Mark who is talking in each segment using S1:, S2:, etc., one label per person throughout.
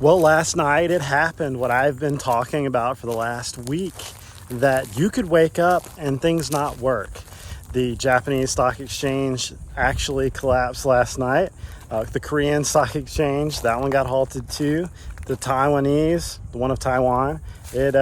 S1: Well, last night it happened, what I've been talking about for the last week, that you could wake up and things not work. The Japanese stock exchange actually collapsed last night. The Korean stock exchange, that one got halted too. The Taiwanese, the one of Taiwan, it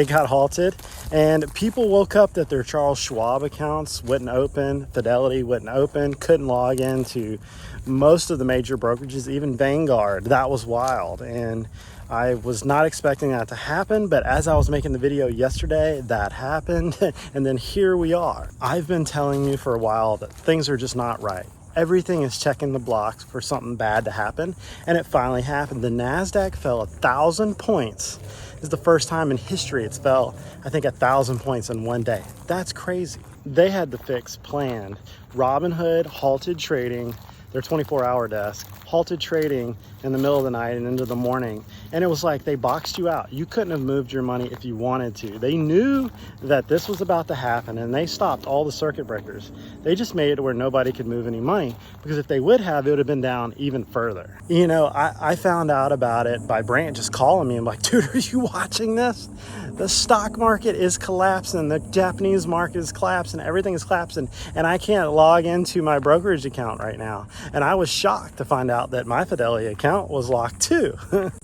S1: got halted, and people woke up that their Charles Schwab accounts wouldn't open, Fidelity wouldn't open, couldn't log into most of the major brokerages, even Vanguard. That was wild, and I was not expecting that to happen, but as I was making the video yesterday, that happened, and then here we are. I've been telling you for a while that things are just not right. Everything is checking the blocks for something bad to happen, and it finally happened. The NASDAQ fell 1,000 points. This is the first time in history it's fell, I think, 1,000 points in one day. That's crazy. They had the fix planned. Robinhood halted trading, their 24-hour desk, halted trading in the middle of the night and into the morning. And it was like they boxed you out. You couldn't have moved your money if you wanted to. They knew that this was about to happen, and they stopped all the circuit breakers. They just made it where nobody could move any money, because if they would have, it would have been down even further. You know, I found out about it by Brant just calling me. I'm like, dude, are you watching this? The stock market is collapsing. The Japanese market is collapsing. Everything is collapsing. And I can't log into my brokerage account right now. And I was shocked to find out that my Fidelity account was locked too.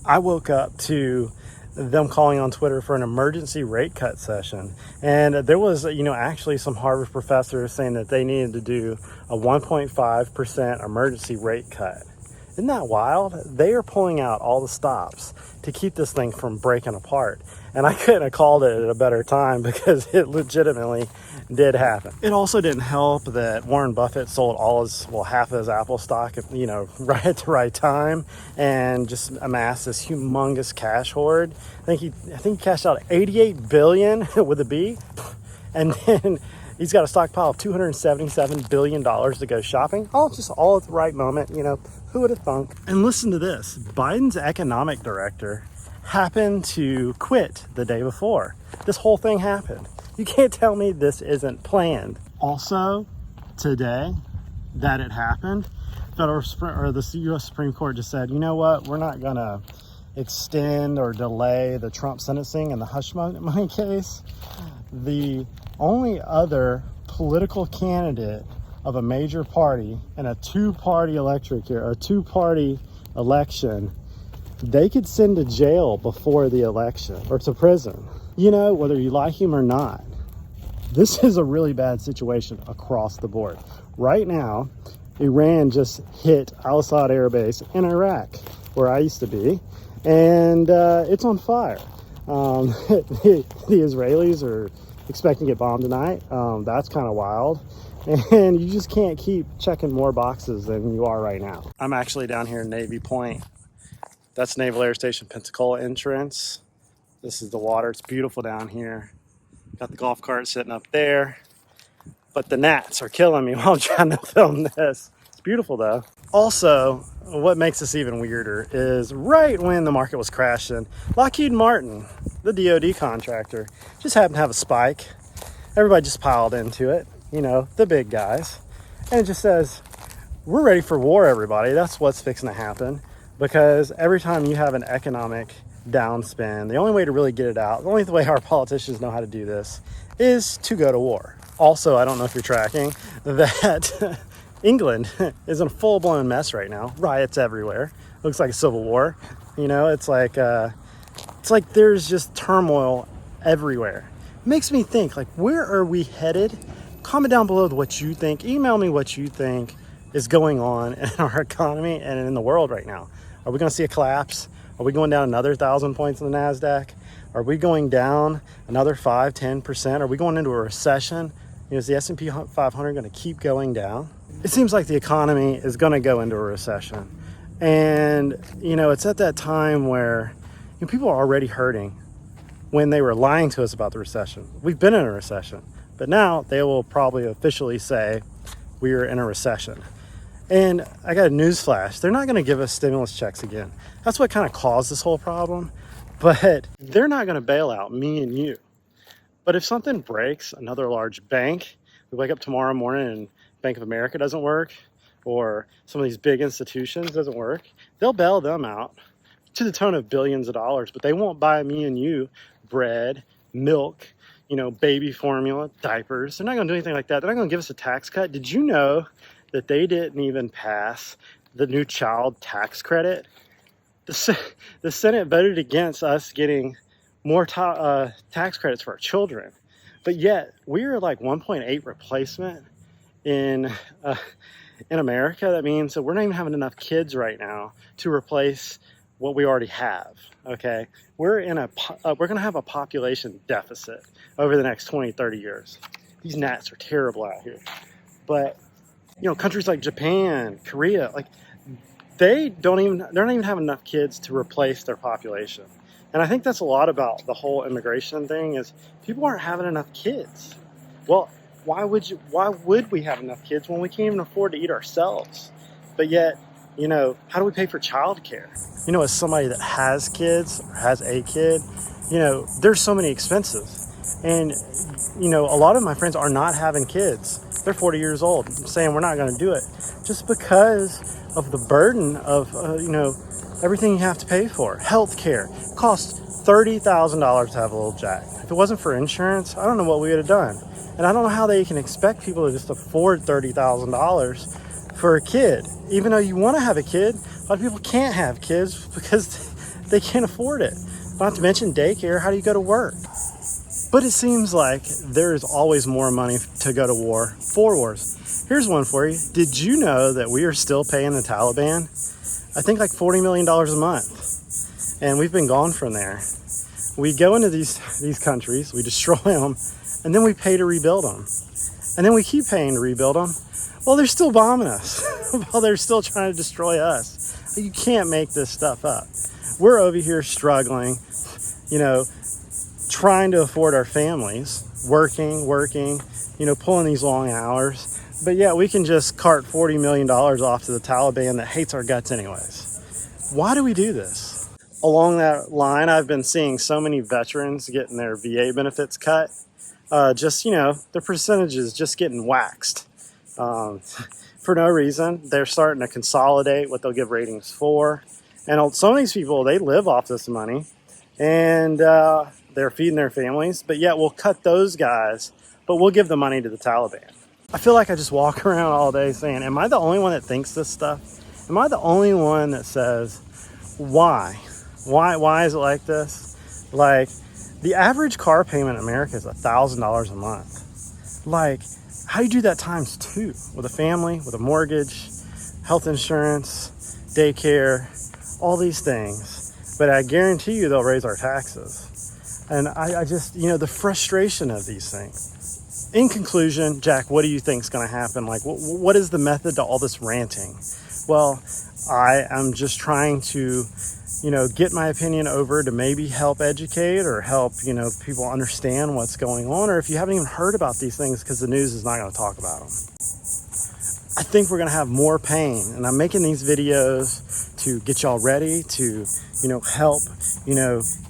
S1: I woke up to them calling on Twitter for an emergency rate cut session. And there was, actually some Harvard professors saying that they needed to do a 1.5% emergency rate cut. Isn't that wild? They are pulling out all the stops to keep this thing from breaking apart. And I couldn't have called it at a better time, because it legitimately did happen. It also didn't help that Warren Buffett sold half of his Apple stock, right at the right time, and just amassed this humongous cash hoard. I think he cashed out 88 billion with a B, and then he's got a stockpile of $277 billion to go shopping. All at the right moment, who would have thunk? And listen to this. Biden's economic director happened to quit the day before this whole thing happened. You can't tell me this isn't planned. Also, today that it happened, the U.S. Supreme Court just said, you know what, we're not gonna extend or delay the Trump sentencing in the hush money case. The only other political candidate of a major party in a two-party election, they could send to jail before the election, or to prison, whether you like him or not. This is a really bad situation across the board. Right now, Iran just hit Al-Assad Air Base in Iraq, where I used to be, and it's on fire. The Israelis are expecting to get bombed tonight. That's kind of wild. And you just can't keep checking more boxes than you are right now. I'm actually down here in Navy Point. That's Naval Air Station Pensacola entrance. This is the water. It's beautiful down here. Got the golf cart sitting up there. But the gnats are killing me while I'm trying to film this. It's beautiful though. Also, what makes this even weirder is right when the market was crashing, Lockheed Martin, the DoD contractor, just happened to have a spike. Everybody just piled into it, the big guys. And it just says, we're ready for war, everybody. That's what's fixing to happen. Because every time you have an economic downspin, the only way to really get it out, the only way our politicians know how to do this, is to go to war. Also, I don't know if you're tracking that England is in a full-blown mess right now. Riots everywhere. Looks like a civil war. It's like there's just turmoil everywhere. Makes me think, where are we headed? Comment down below what you think. Email me what you think is going on in our economy and in the world right now. Are we going to see a collapse? Are we going down another 1,000 points in the NASDAQ? Are we going down another 5-10%? Are we going into a recession? Is the S&P 500 going to keep going down? It seems like the economy is going to go into a recession. And, it's at that time where people are already hurting when they were lying to us about the recession. We've been in a recession, but now they will probably officially say we are in a recession. And I got a news flash. They're not going to give us stimulus checks again. That's what kind of caused this whole problem. But they're not going to bail out me and you. But if something breaks, another large bank, we wake up tomorrow morning and Bank of America doesn't work, or some of these big institutions doesn't work, they'll bail them out. to the tune of billions of dollars, but they won't buy me and you bread, milk, baby formula, diapers. They're not going to do anything like that. They're not going to give us a tax cut. Did you know that they didn't even pass the new child tax credit? The Senate voted against us getting more tax credits for our children, but yet we're like 1.8 replacement in America. That means that we're not even having enough kids right now to replace what we already have. Okay, we're going to have a population deficit over the next 20-30 years. These gnats are terrible out here, but countries like Japan, Korea, like they're not even having enough kids to replace their population. And I think that's a lot about the whole immigration thing, is people aren't having enough kids. Well, why would we have enough kids when we can't even afford to eat ourselves? But yet, how do we pay for childcare? As somebody that has kids or has a kid, there's so many expenses. And, a lot of my friends are not having kids. They're 40 years old, saying we're not going to do it just because of the burden of, everything you have to pay for. Healthcare costs $30,000 to have a little Jack. If it wasn't for insurance, I don't know what we would have done. And I don't know how they can expect people to just afford $30,000 for a kid. Even though you want to have a kid, a lot of people can't have kids because they can't afford it. Not to mention daycare. How do you go to work? But it seems like there is always more money to go to war for wars. Here's one for you. Did you know that we are still paying the Taliban? I think like $40 million a month. And we've been gone from there. We go into these countries, we destroy them, and then we pay to rebuild them. And then we keep paying to rebuild them. Well, they're still bombing us while they're still trying to destroy us. You can't make this stuff up. We're over here struggling, trying to afford our families, working, pulling these long hours. But yeah, we can just cart $40 million off to the Taliban that hates our guts anyways. Why do we do this? Along that line, I've been seeing so many veterans getting their VA benefits cut. Their percentages just getting waxed. For no reason. They're starting to consolidate what they'll give ratings for. And some of these people, they live off this money. And they're feeding their families. But yet we'll cut those guys, but we'll give the money to the Taliban. I feel like I just walk around all day saying, am I the only one that thinks this stuff? Am I the only one that says, why? Why is it like this? Like, the average car payment in America is $1,000 a month. Like, how do you do that times 2? With a family, with a mortgage, health insurance, daycare, all these things. But I guarantee you they'll raise our taxes. And I just, the frustration of these things. In conclusion, Jack, what do you think is going to happen? Like, what is the method to all this ranting? Well, I am just trying to, get my opinion over to maybe help educate or help, people understand what's going on. Or if you haven't even heard about these things because the news is not going to talk about them. I think we're going to have more pain. And I'm making these videos to get y'all ready to, help,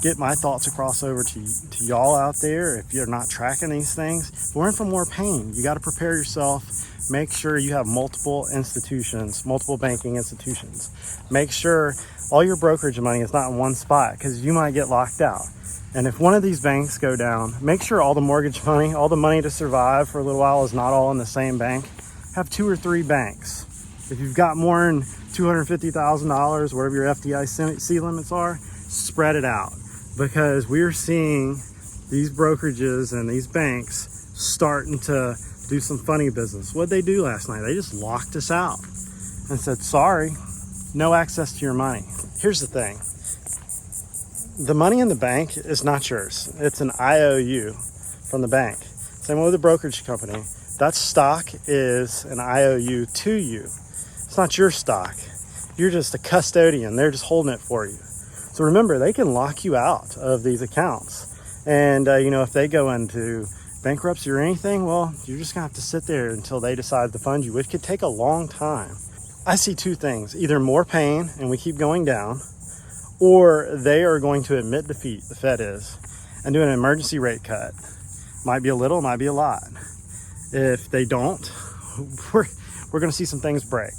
S1: get my thoughts across over to y'all out there if you're not tracking these things. We're in for more pain. You got to prepare yourself. Make sure you have multiple institutions, multiple banking institutions. Make sure all your brokerage money is not in one spot because you might get locked out. And if one of these banks go down, make sure all the mortgage money, all the money to survive for a little while is not all in the same bank. Have 2 or 3 banks. If you've got more than $250,000, whatever your FDIC limits are, spread it out. Because we're seeing these brokerages and these banks starting to do some funny business. What'd they do last night? They just locked us out and said, sorry, no access to your money. Here's the thing. The money in the bank is not yours. It's an IOU from the bank. Same with the brokerage company. That stock is an IOU to you. It's not your stock. You're just a custodian. They're just holding it for you. So remember, they can lock you out of these accounts. And, if they go into bankruptcy or anything, well, you're just going to have to sit there until they decide to fund you, which could take a long time. I see 2 things. Either more pain and we keep going down, or they are going to admit defeat, the Fed is, and do an emergency rate cut. Might be a little, might be a lot. If they don't, we're going to see some things break.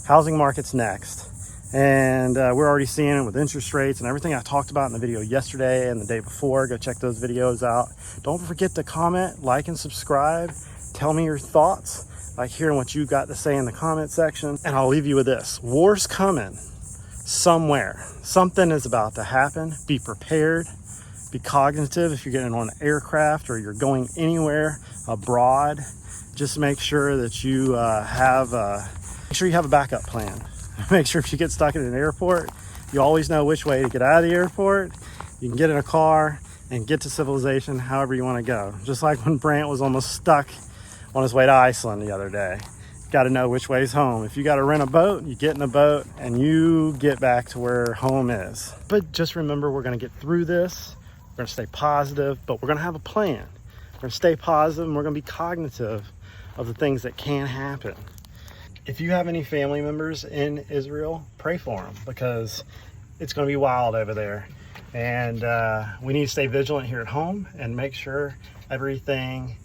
S1: Housing market's next. And we're already seeing it with interest rates and everything I talked about in the video yesterday and the day before. Go check those videos out. Don't forget to comment, like, and subscribe. Tell me your thoughts. I like hearing what you got to say in the comment section. And I'll leave you with this. War's coming somewhere. Something is about to happen. Be prepared. Be cognitive if you're getting on an aircraft or you're going anywhere abroad. Just make sure that you have a backup plan. Make sure if you get stuck at an airport, you always know which way to get out of the airport. You can get in a car and get to civilization however you want to go. Just like when Brant was almost stuck on his way to Iceland the other day. Got to know which way's home. If you got to rent a boat, you get in a boat and you get back to where home is. But just remember, we're going to get through this. We're going to stay positive, but we're going to have a plan. We're going to stay positive and we're going to be cognitive of the things that can happen. If you have any family members in Israel, pray for them because it's going to be wild over there. And we need to stay vigilant here at home and make sure everything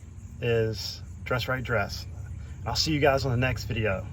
S1: is dress right dress. I'll see you guys on the next video.